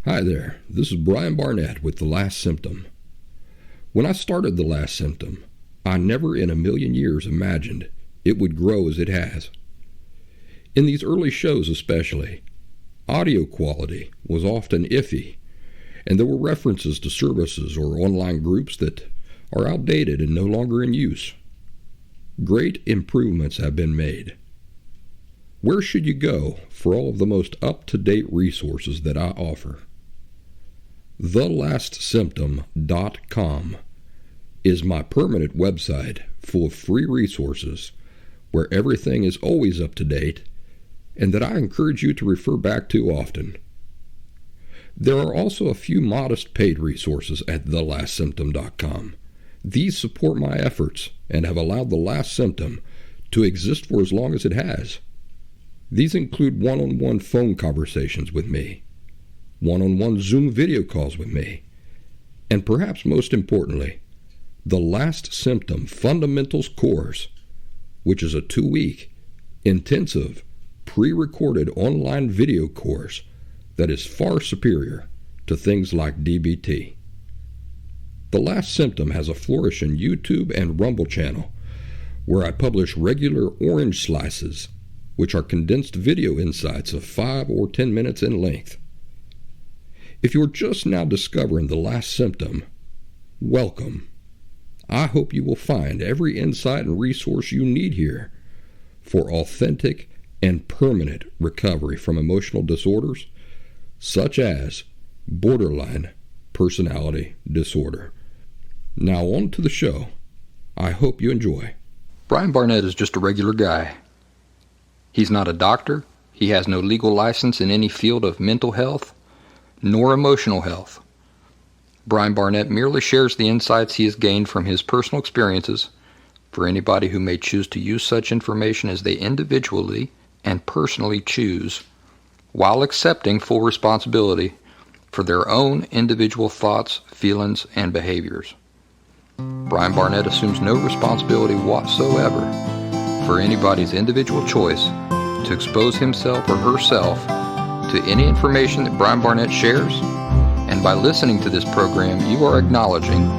Hi there, this is Brian Barnett with The Last Symptom. When I started The Last Symptom, I never in a million years imagined it would grow as it has. In these early shows especially, audio quality was often iffy, and there were references to services or online groups that are outdated and no longer in use. Great improvements have been made. Where should you go for all of the most up-to-date resources that I offer? TheLastSymptom.com is my permanent website full of free resources where everything is always up to date and that I encourage you to refer back to often. There are also a few modest paid resources at TheLastSymptom.com. These support my efforts and have allowed The Last Symptom to exist for as long as it has. These include one-on-one phone conversations with me, one-on-one Zoom video calls with me, and perhaps most importantly, The Last Symptom Fundamentals Course, which is a 2-week, intensive, pre-recorded online video course that is far superior to things like DBT. The Last Symptom has a flourishing YouTube and Rumble channel where I publish regular orange slices, which are condensed video insights of 5 or 10 minutes in length. If you're just now discovering The Last Symptom, welcome. I hope you will find every insight and resource you need here for authentic and permanent recovery from emotional disorders such as borderline personality disorder. Now on to the show. I hope you enjoy. Brian Barnett is just a regular guy. He's not a doctor. He has no legal license in any field of mental health nor emotional health. Brian Barnett merely shares the insights he has gained from his personal experiences for anybody who may choose to use such information as they individually and personally choose, while accepting full responsibility for their own individual thoughts, feelings, and behaviors. Brian Barnett assumes no responsibility whatsoever for anybody's individual choice to expose himself or herself to any information that Brian Barnett shares, and by listening to this program, you are acknowledging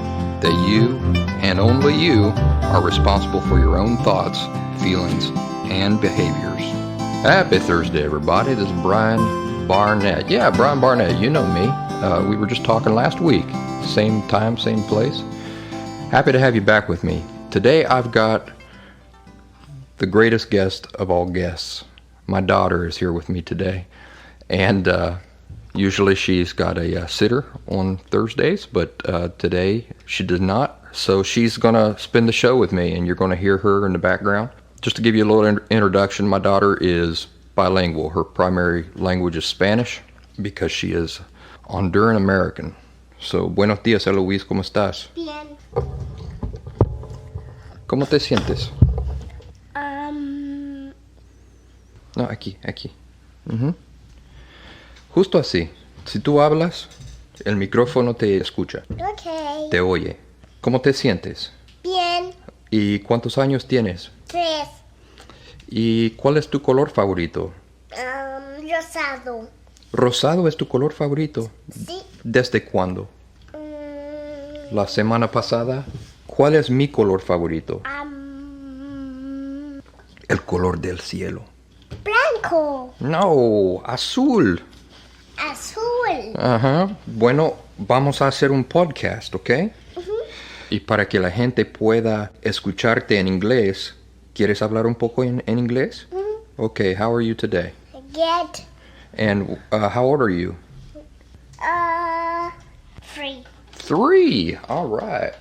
that you, and only you, are responsible for your own thoughts, feelings, and behaviors. Happy Thursday, everybody. This is Brian Barnett. Yeah, Brian Barnett, you know me. We were just talking last week. Same time, same place. Happy to have you back with me. Today I've got the greatest guest of all guests. My daughter is here with me today. And usually she's got a sitter on Thursdays, but today she did not. So she's going to spend the show with me, and you're going to hear her in the background. Just to give you a little introduction, my daughter is bilingual. Her primary language is Spanish because she is Honduran American. So, buenos días, Eloise, ¿cómo estás? Bien. ¿Cómo te sientes? No, aquí. Uh-huh. Justo así. Si tú hablas, el micrófono te escucha. Ok. Te oye. ¿Cómo te sientes? Bien. ¿Y cuántos años tienes? 3. ¿Y cuál es tu color favorito? Rosado. ¿Rosado es tu color favorito? Sí. ¿Desde cuándo? La semana pasada. ¿Cuál es mi color favorito? El color del cielo. Blanco. No, azul. Azul. Ajá. Bueno, vamos a hacer un podcast, ¿ok? Y para que la gente pueda escucharte en inglés, ¿quieres hablar un poco en inglés? Okay, how are you today? Good. And how old are you? 3. 3. All right.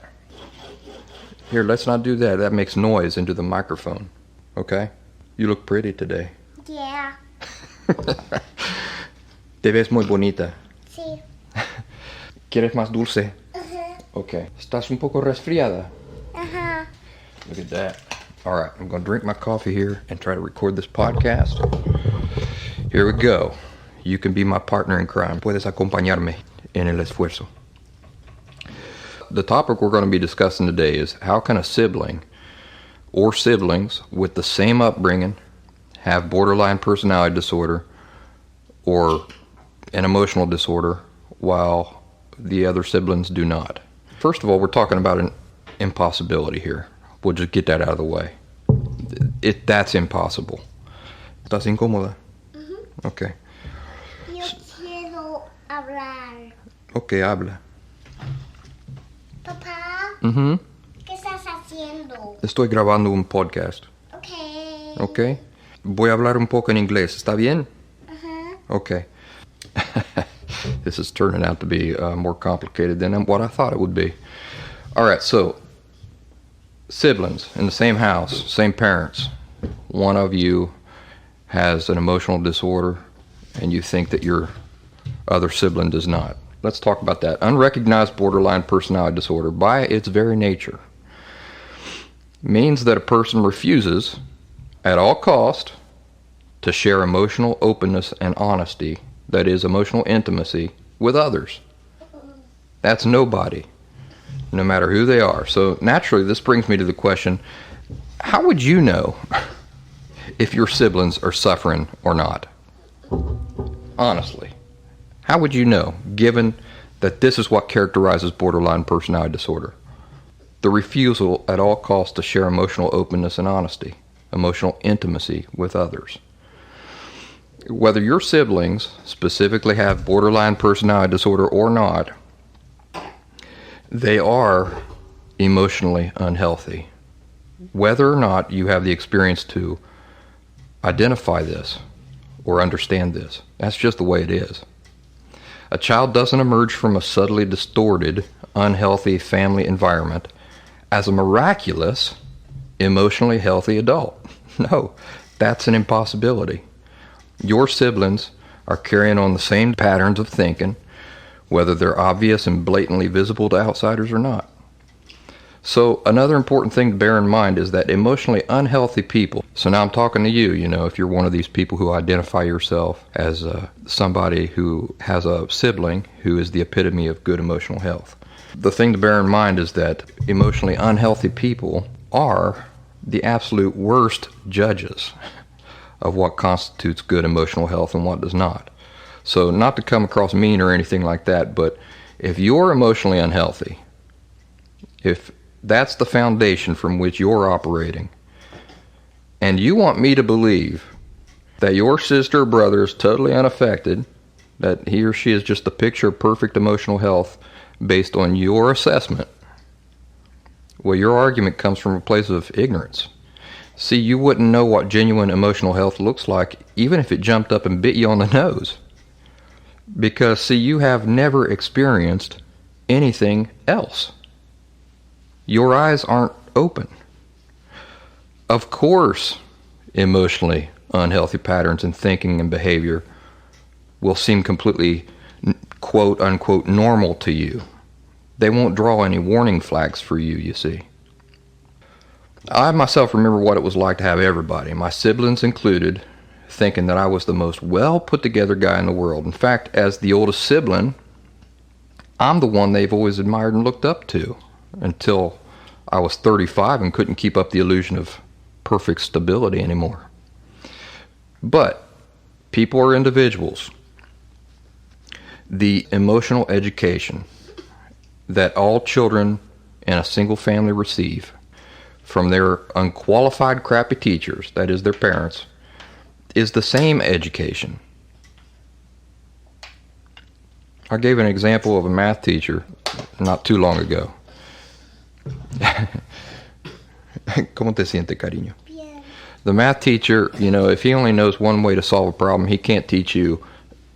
Here, let's not do that. That makes noise into the microphone. Okay? You look pretty today. Yeah. Te ves muy bonita. Sí. ¿Quieres más dulce? Okay. ¿Estás un poco resfriada? Look at that. All right, I'm going to drink my coffee here and try to record this podcast. Here we go. You can be my partner in crime. Puedes acompañarme en el esfuerzo. The topic we're going to be discussing today is how can a sibling or siblings with the same upbringing have borderline personality disorder or an emotional disorder while the other siblings do not. First of all, we're talking about an impossibility here. We'll just get that out of the way. That's impossible. ¿Estás incómoda? Okay. Yo quiero hablar. Okay, habla. Papá, ¿qué estás haciendo? Estoy grabando un podcast. Okay. Okay. Voy a hablar un poco en inglés. ¿Está bien? Okay. This is turning out to be more complicated than what I thought it would be. All right, so siblings in the same house, same parents. One of you has an emotional disorder, and you think that your other sibling does not. Let's talk about that. Unrecognized borderline personality disorder, by its very nature, means that a person refuses, at all cost, to share emotional openness and honesty, that is, emotional intimacy, with others. That's nobody, no matter who they are. So naturally, this brings me to the question, how would you know if your siblings are suffering or not? Honestly, how would you know, given that this is what characterizes borderline personality disorder? The refusal at all costs to share emotional openness and honesty, emotional intimacy with others. Whether your siblings specifically have borderline personality disorder or not, they are emotionally unhealthy. Whether or not you have the experience to identify this or understand this, that's just the way it is. A child doesn't emerge from a subtly distorted, unhealthy family environment as a miraculous, emotionally healthy adult. No, that's an impossibility. Your siblings are carrying on the same patterns of thinking, whether they're obvious and blatantly visible to outsiders or not. So another important thing to bear in mind is that emotionally unhealthy people, so now I'm talking to you, if you're one of these people who identify yourself as somebody who has a sibling who is the epitome of good emotional health. The thing to bear in mind is that emotionally unhealthy people are the absolute worst judges of what constitutes good emotional health and what does not. So not to come across mean or anything like that, but if you're emotionally unhealthy, if that's the foundation from which you're operating, and you want me to believe that your sister or brother is totally unaffected, that he or she is just a picture of perfect emotional health based on your assessment, well, your argument comes from a place of ignorance. See, you wouldn't know what genuine emotional health looks like even if it jumped up and bit you on the nose. Because, see, you have never experienced anything else. Your eyes aren't open. Of course, emotionally unhealthy patterns in thinking and behavior will seem completely, quote unquote, normal to you. They won't draw any warning flags for you, you see. I myself remember what it was like to have everybody, my siblings included, thinking that I was the most well put together guy in the world. In fact, as the oldest sibling, I'm the one they've always admired and looked up to until I was 35 and couldn't keep up the illusion of perfect stability anymore. But people are individuals. The emotional education that all children in a single family receive from their unqualified crappy teachers, that is their parents, is the same education. I gave an example of a math teacher not too long ago. ¿Cómo te sientes, cariño? Bien. The math teacher, if he only knows one way to solve a problem, he can't teach you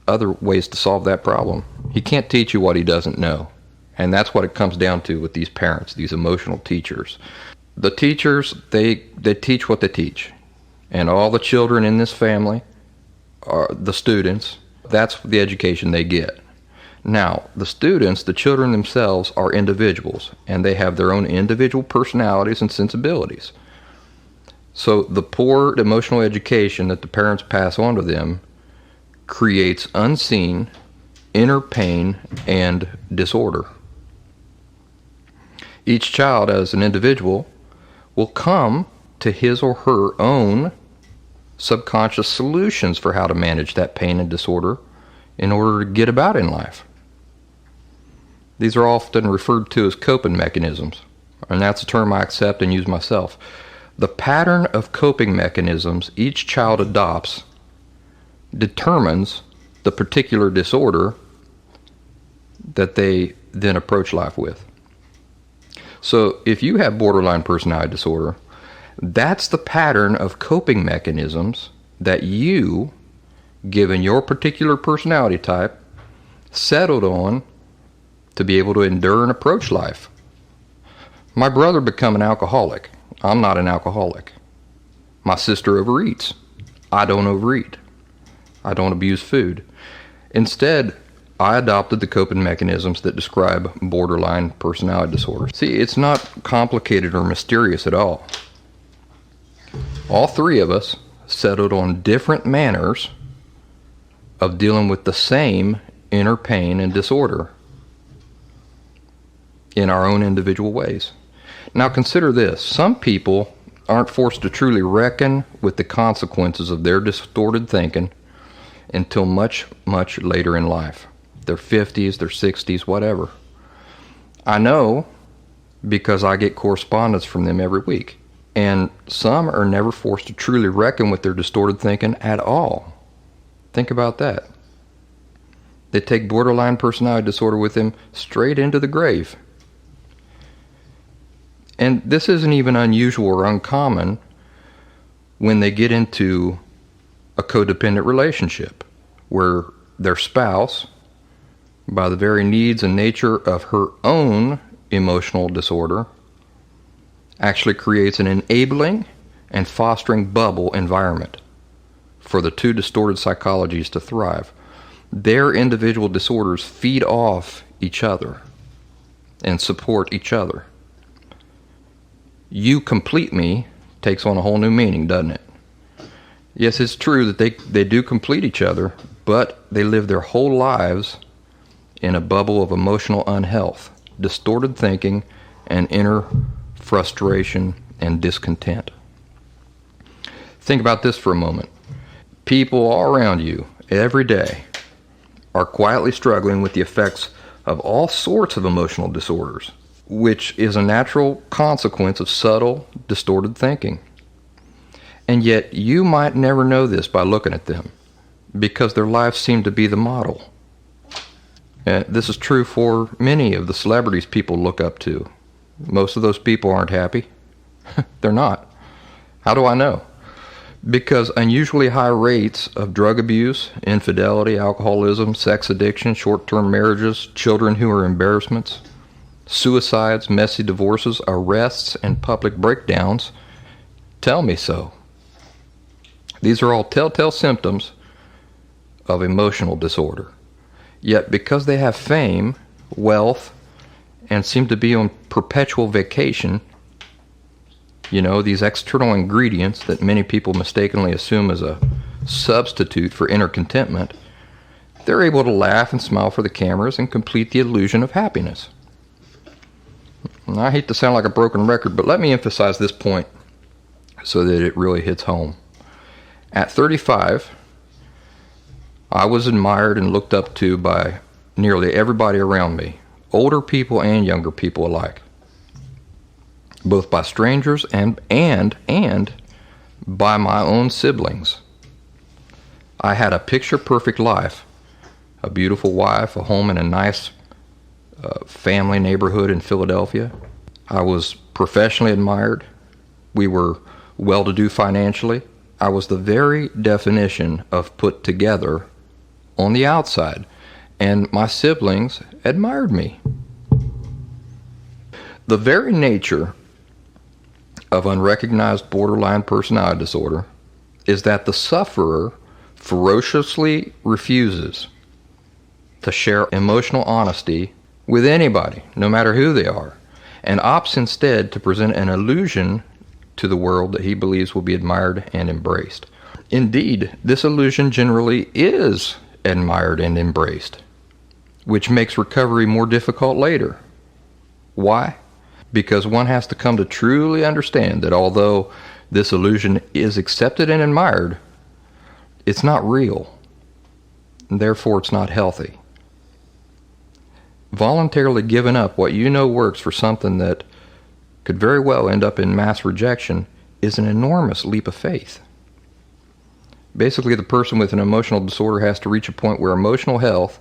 other ways to solve that problem. He can't teach you what he doesn't know. And that's what it comes down to with these parents, these emotional teachers. The teachers, they teach what they teach. And all the children in this family are the students. That's the education they get. Now, the students, the children themselves, are individuals, and they have their own individual personalities and sensibilities. So the poor emotional education that the parents pass on to them creates unseen inner pain and disorder. Each child, as an individual, will come to his or her own subconscious solutions for how to manage that pain and disorder in order to get about in life. These are often referred to as coping mechanisms, and that's a term I accept and use myself. The pattern of coping mechanisms each child adopts determines the particular disorder that they then approach life with. So if you have borderline personality disorder, that's the pattern of coping mechanisms that you, given your particular personality type, settled on to be able to endure and approach life. My brother became an alcoholic. I'm not an alcoholic. My sister overeats. I don't overeat. I don't abuse food. Instead, I adopted the coping mechanisms that describe borderline personality disorder. See, it's not complicated or mysterious at all. All three of us settled on different manners of dealing with the same inner pain and disorder in our own individual ways. Now consider this. Some people aren't forced to truly reckon with the consequences of their distorted thinking until much, much later in life. Their 50s, their 60s, whatever. I know because I get correspondence from them every week. And some are never forced to truly reckon with their distorted thinking at all. Think about that. They take borderline personality disorder with them straight into the grave. And this isn't even unusual or uncommon when they get into a codependent relationship where their spouse, by the very needs and nature of her own emotional disorder, actually creates an enabling and fostering bubble environment for the two distorted psychologies to thrive. Their individual disorders feed off each other and support each other. You complete me takes on a whole new meaning, doesn't it? Yes, it's true that they do complete each other, but they live their whole lives in a bubble of emotional unhealth, distorted thinking, and inner frustration and discontent. Think about this for a moment. People all around you every day are quietly struggling with the effects of all sorts of emotional disorders, which is a natural consequence of subtle, distorted thinking. And yet you might never know this by looking at them, because their lives seem to be the model. And this is true for many of the celebrities people look up to. Most of those people aren't happy. They're not. How do I know? Because unusually high rates of drug abuse, infidelity, alcoholism, sex addiction, short-term marriages, children who are embarrassments, suicides, messy divorces, arrests, and public breakdowns tell me so. These are all telltale symptoms of emotional disorder. Yet because they have fame, wealth, and seem to be on perpetual vacation, these external ingredients that many people mistakenly assume as a substitute for inner contentment, they're able to laugh and smile for the cameras and complete the illusion of happiness. And I hate to sound like a broken record, but let me emphasize this point so that it really hits home. At 35, I was admired and looked up to by nearly everybody around me, older people and younger people alike, both by strangers and by my own siblings. I had a picture-perfect life, a beautiful wife, a home in a nice family neighborhood in Philadelphia. I was professionally admired. We were well-to-do financially. I was the very definition of put together on the outside, and my siblings admired me. The very nature of unrecognized borderline personality disorder is that the sufferer ferociously refuses to share emotional honesty with anybody, no matter who they are, and opts instead to present an illusion to the world that he believes will be admired and embraced. Indeed, this illusion generally is admired and embraced, which makes recovery more difficult later. Why? Because one has to come to truly understand that although this illusion is accepted and admired, it's not real, and therefore it's not healthy. voluntarily giving up what you know works for something that could very well end up in mass rejection is an enormous leap of faith. Basically, the person with an emotional disorder has to reach a point where emotional health,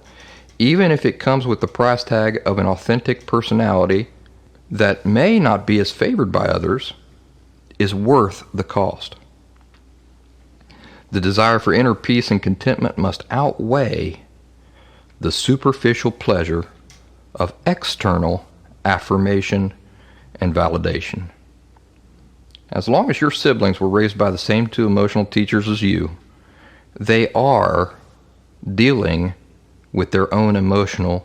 even if it comes with the price tag of an authentic personality that may not be as favored by others, is worth the cost. The desire for inner peace and contentment must outweigh the superficial pleasure of external affirmation and validation. As long as your siblings were raised by the same two emotional teachers as you, they are dealing with their own emotional,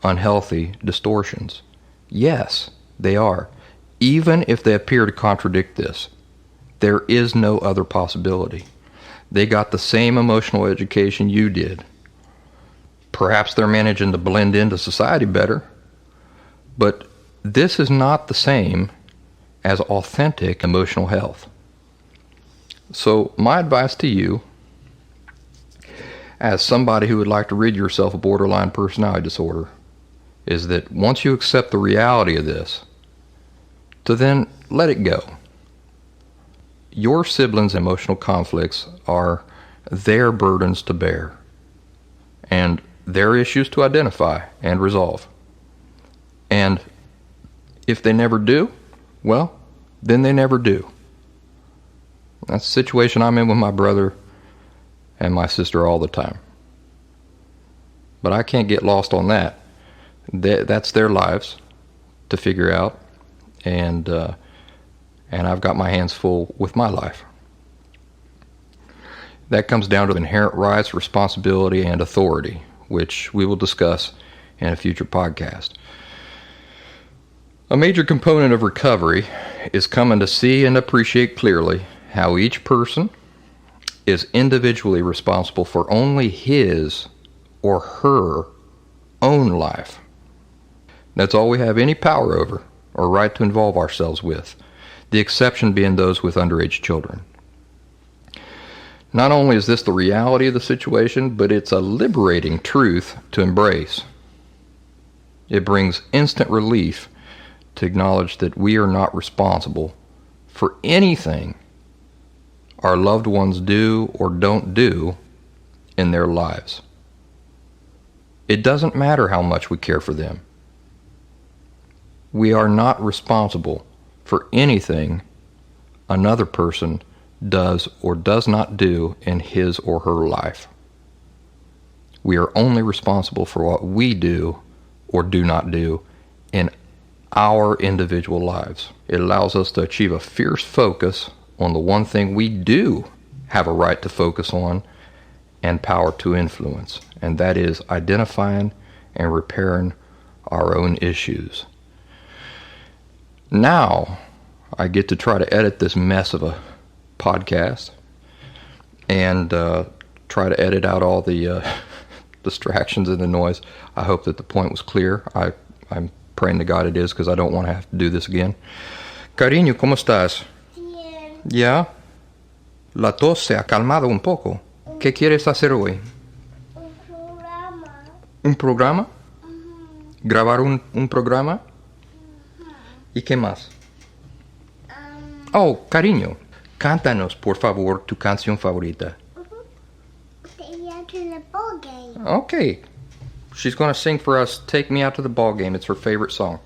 unhealthy distortions. Yes, they are. Even if they appear to contradict this, there is no other possibility. They got the same emotional education you did. Perhaps they're managing to blend into society better, but this is not the same as authentic emotional health. So my advice to you, as somebody who would like to rid yourself of borderline personality disorder, is that once you accept the reality of this, to then let it go. Your siblings' emotional conflicts are their burdens to bear and their issues to identify and resolve. And if they never do, well, then they never do. That's the situation I'm in with my brother and my sister all the time. But I can't get lost on that. That's their lives to figure out, and I've got my hands full with my life. That comes down to inherent rights, responsibility, and authority, which we will discuss in a future podcast. A major component of recovery is coming to see and appreciate clearly how each person is individually responsible for only his or her own life. That's all we have any power over or right to involve ourselves with, the exception being those with underage children. Not only is this the reality of the situation, but it's a liberating truth to embrace. It brings instant relief to acknowledge that we are not responsible for anything our loved ones do or don't do in their lives. It doesn't matter how much we care for them. We are not responsible for anything another person does or does not do in his or her life. We are only responsible for what we do or do not do in our individual lives. It allows us to achieve a fierce focus on the one thing we do have a right to focus on and power to influence, and that is identifying and repairing our own issues. Now, I get to try to edit this mess of a podcast and try to edit out all the distractions and the noise. I hope that the point was clear. I'm praying to God it is, because I don't want to have to do this again. Cariño, ¿cómo estás? Bien. ¿Ya? La tos se ha calmado un poco. ¿Qué quieres hacer hoy? Un programa. ¿Un programa? ¿Grabar un programa? ¿Y qué más? Oh, cariño, cántanos, por favor, tu canción favorita. Take me out to the ball game. Okay. She's going to sing for us Take Me Out to the Ball Game. It's her favorite song.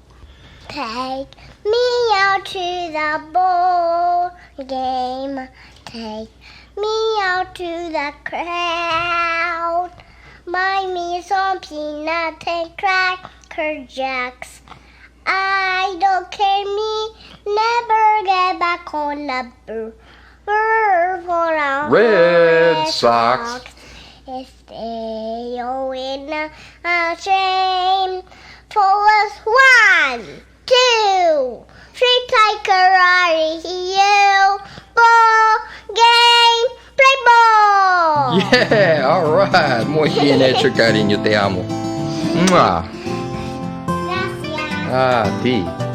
Take me out to the ball game. Take me out to the crowd. Buy me some peanut and cracker jacks. I don't care me, never get back on the Red Sox. Stay in a train for us 1, 2, 3 take a ride you ball game play ball. Yeah, all right. Muy bien hecho, cariño. Te amo. Mua. Gracias. A ti.